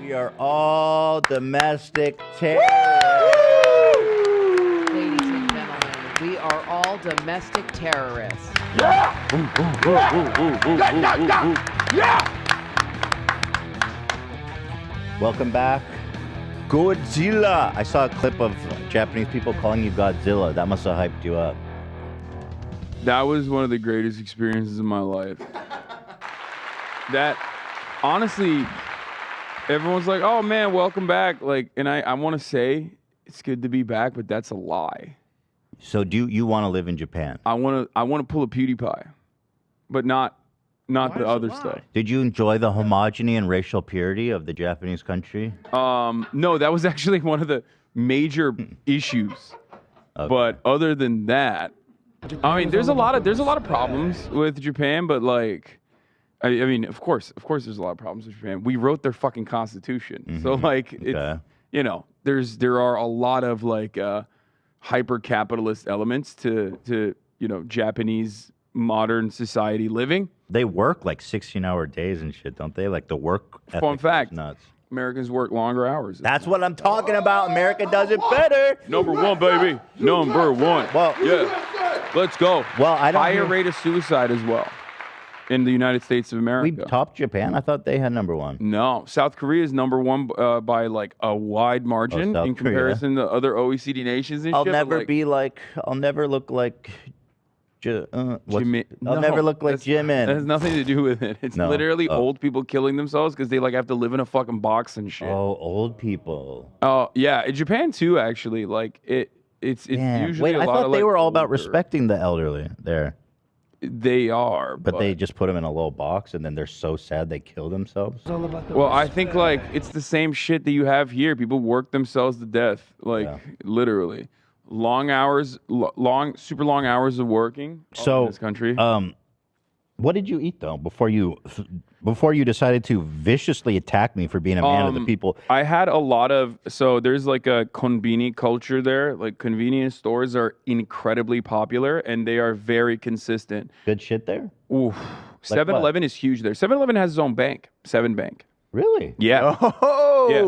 We are all domestic terrorists. Ladies and gentlemen, we are all domestic terrorists. Yeah! Yeah! Welcome back. Godzilla. I saw a clip of Japanese people calling you Godzilla. That must have hyped you up. That was one of the greatest experiences of my life. That, honestly, everyone's like, oh man, welcome back. Like, and I want to say it's good to be back, but that's a lie. So do you want to live in Japan? I want to pull a PewDiePie, but not the other stuff. Did you enjoy the homogeny and racial purity of the Japanese country? No, that was actually one of the major issues. Okay. But other than that, I mean, there's a lot of problems with Japan, but like, I mean, of course, there's a lot of problems with Japan. We wrote their fucking constitution, so like, it's, you know, there are a lot of like hyper capitalist elements to you know, Japanese modern society living. They work like 16-hour days and shit, don't they? Like the work ethic Fun fact: is nuts. Americans work longer hours. That's what I'm talking about. America does it better. Number one, baby. Number one. Well, yeah. Let's go. Well, I don't higher rate of suicide as well in the United States of America. We topped Japan. I thought they had number one. No, South Korea is number one by like a wide margin in comparison to other OECD nations and I'll shit. never be like. I'll never look like. I'll never look like Jimin. That has nothing to do with it. It's literally old people killing themselves because they like have to live in a fucking box and shit. Oh, old people. Oh yeah, in Japan too. Actually, like it's usually. Wait, I thought they were all about older. respecting the elderly there. They are, but they just put them in a little box and then they're so sad they kill themselves. Well, I think like it's the same shit that you have here. People work themselves to death, like literally. Long hours, super long hours of working. So in this country. What did you eat though before you decided to viciously attack me for being a man of the people? I had a lot of there's like a konbini culture there. Like convenience stores are incredibly popular and they are very consistent. Good shit there. Oof. 7-Eleven is huge there. 7-Eleven has its own bank, 7-Bank. Really? Yeah. Oh. Yeah.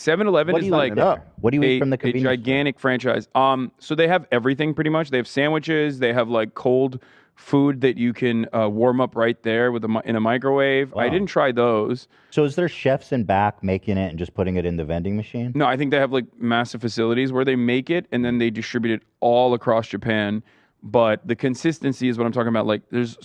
7-Eleven is like what do you eat from the convenience a gigantic franchise. So they have everything pretty much. They have sandwiches. They have like cold food that you can warm up right there with in a microwave. Wow. I didn't try those. So is there chefs in back making it and just putting it in the vending machine? No, I think they have like massive facilities where they make it and then they distribute it all across Japan. But the consistency is what I'm talking about. Like there's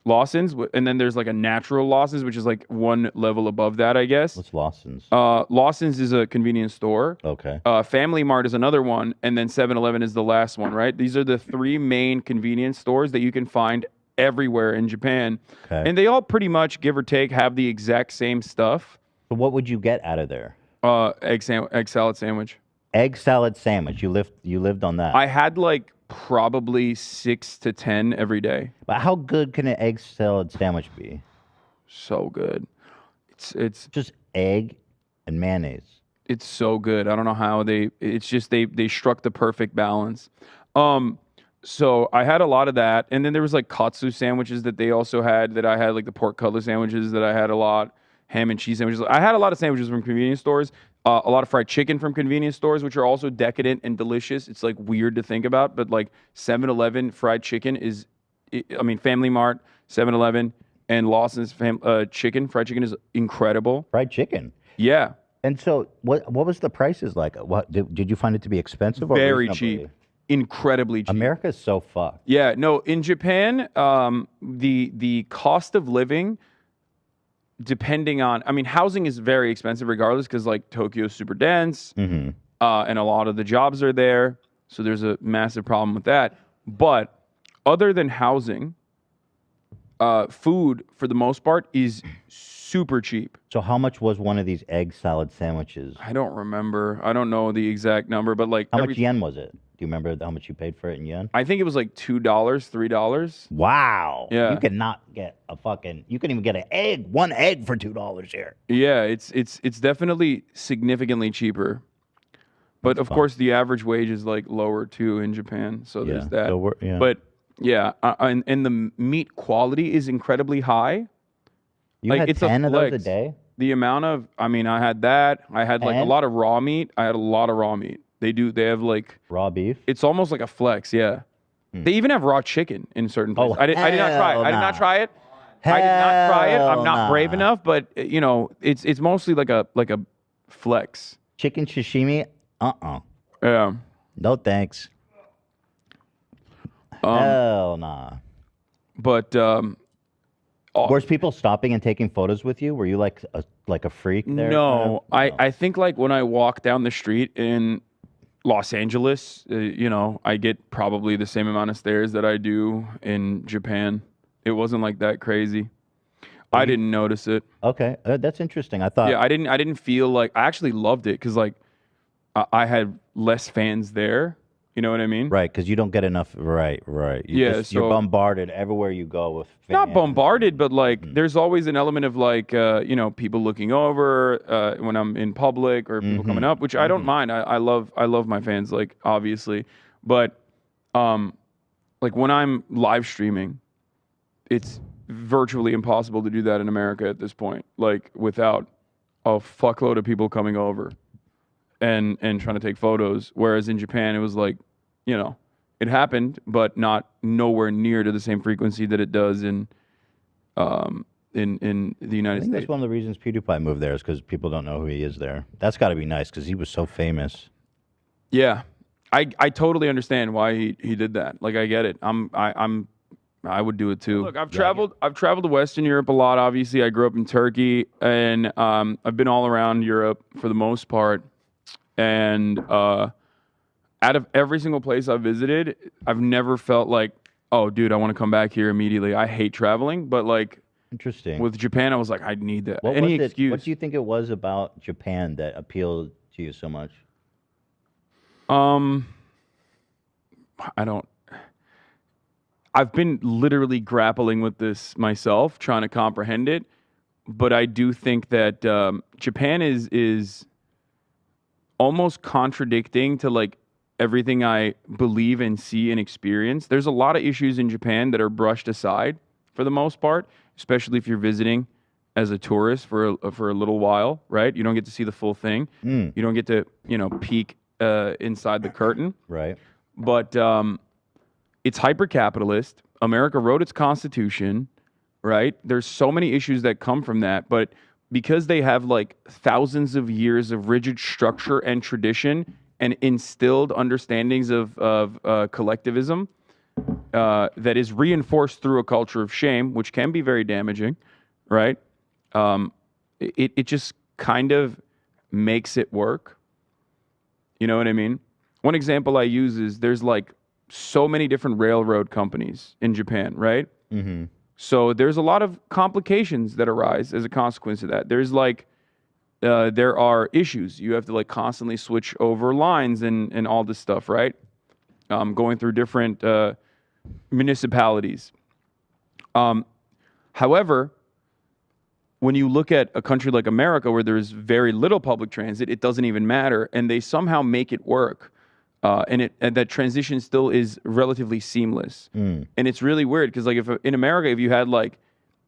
Lawson's, and then there's like a natural Lawson's, which is like one level above that, I guess. What's Lawson's? Lawson's is a convenience store. Okay. Family Mart is another one, and then 7-Eleven is the last one, right? These are the three main convenience stores that you can find everywhere in Japan. Okay. And they all pretty much, give or take, have the exact same stuff. So what would you get out of there? Egg salad sandwich. Egg salad sandwich. You lived on that. I had like probably 6 to 10 every day. But how good can an egg salad sandwich be? So good. It's just egg and mayonnaise. It's so good. I don't know how they struck the perfect balance. So I had a lot of that, and then there was like katsu sandwiches that they also had that I had, like the pork cutlet sandwiches that I had a lot, ham and cheese sandwiches. I had a lot of sandwiches from convenience stores. A lot of fried chicken from convenience stores, which are also decadent and delicious. It's like weird to think about, but like 7-Eleven fried chicken is, I mean, Family Mart, 7-Eleven, and Lawson's fried chicken is incredible. Fried chicken? Yeah. And so what was the prices like? What did you find it to be expensive or very cheap? Incredibly cheap. America is so fucked. Yeah, no, in Japan, the cost of living, depending on, I mean, housing is very expensive regardless because like Tokyo is super dense and a lot of the jobs are there. So there's a massive problem with that. But other than housing, food for the most part is super cheap. So how much was one of these egg salad sandwiches? I don't remember. I don't know the exact number, but like how much yen was it? Do you remember how much you paid for it in yen? I think it was like $2, $3. Wow. Yeah. You cannot get you can even get one egg for $2 here. Yeah, it's definitely significantly cheaper. But of course the average wage is like lower too in Japan. So there's that. So But yeah, and the meat quality is incredibly high. You had 10 of those a day? the amount of, I mean, I had that. I had like a And? lot of raw meat. I had a lot of raw meat. They have like, Raw beef? it's almost like a flex, yeah. They even have raw chicken in certain places. I did not try it. hell I did not nah. try it. I did not try it. I'm Hell not brave nah. enough, but you know, it's mostly like a flex. Chicken sashimi? Yeah. No thanks. Hell nah. But Were people stopping and taking photos with you? Were you like a freak there? no, I think like when I walk down the street in Los Angeles, you know, I get probably the same amount of stares that I do in Japan. It wasn't like that crazy. I didn't notice it. Okay, that's interesting. I thought. Yeah, I didn't feel like, I actually loved it because like I had less fans there. You know what I mean? Right, because you don't get enough. Right. You're bombarded everywhere you go with fans. Not bombarded, but like there's always an element of like you know, people looking over when I'm in public or people coming up, which I don't mind. I love my fans, like obviously, but like when I'm live streaming, it's virtually impossible to do that in America at this point, like without a fuckload of people coming over and trying to take photos. Whereas in Japan, it was like, you know, it happened, but not nowhere near to the same frequency that it does in the United States. That's one of the reasons PewDiePie moved there is because people don't know who he is there. That's got to be nice because he was so famous. Yeah, I totally understand why he did that. Like I get it. I would do it too. Look, I've traveled to Western Europe a lot. Obviously, I grew up in Turkey, and I've been all around Europe for the most part. And out of every single place I've visited, I've never felt like, oh, dude, I want to come back here immediately. I hate traveling, but like, interesting. With Japan, I was like, I need that. What Any was it- excuse. What do you think it was about Japan that appealed to you so much? I've been literally grappling with this myself, trying to comprehend it. But I do think that Japan is almost contradicting to like everything I believe and see and experience. There's a lot of issues in Japan that are brushed aside for the most part, especially if you're visiting as a tourist for a little while, right? You don't get to see the full thing. You don't get to, you know, peek inside the curtain. Right. But it's hyper-capitalist. America wrote its constitution, right? There's so many issues that come from that, but because they have like thousands of years of rigid structure and tradition and instilled understandings of collectivism that is reinforced through a culture of shame, which can be very damaging, right? It just kind of makes it work. You know what I mean? One example I use is there's like so many different railroad companies in Japan, right? Mm-hmm. So there's a lot of complications that arise as a consequence of that. There's like, there are issues. You have to like constantly switch over lines and all this stuff, right? Going through different municipalities. However, when you look at a country like America where there's very little public transit, it doesn't even matter, and they somehow make it work. And that transition still is relatively seamless. And it's really weird because like if in America, if you had like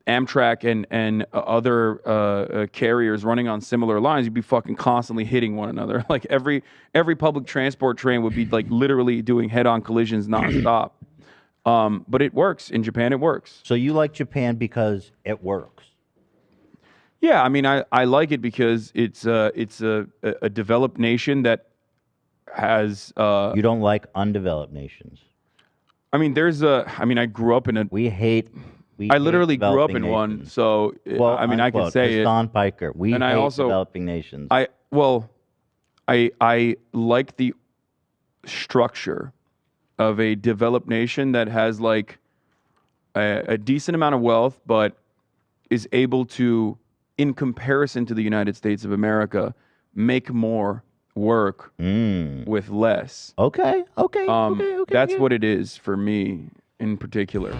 Amtrak and other carriers running on similar lines, you'd be fucking constantly hitting one another. Like every public transport train would be like literally doing head-on collisions nonstop. But it works. In Japan, it works. So you like Japan because it works? Yeah, I mean, I like it because it's a developed nation that has you don't like undeveloped nations? I mean, I grew up in a. I literally grew up in one, so well, I mean, I can say it. Don Piker, we hate developing nations. I like the structure of a developed nation that has like a decent amount of wealth, but is able to, in comparison to the United States of America, make more work with less. Okay. That's what it is for me in particular.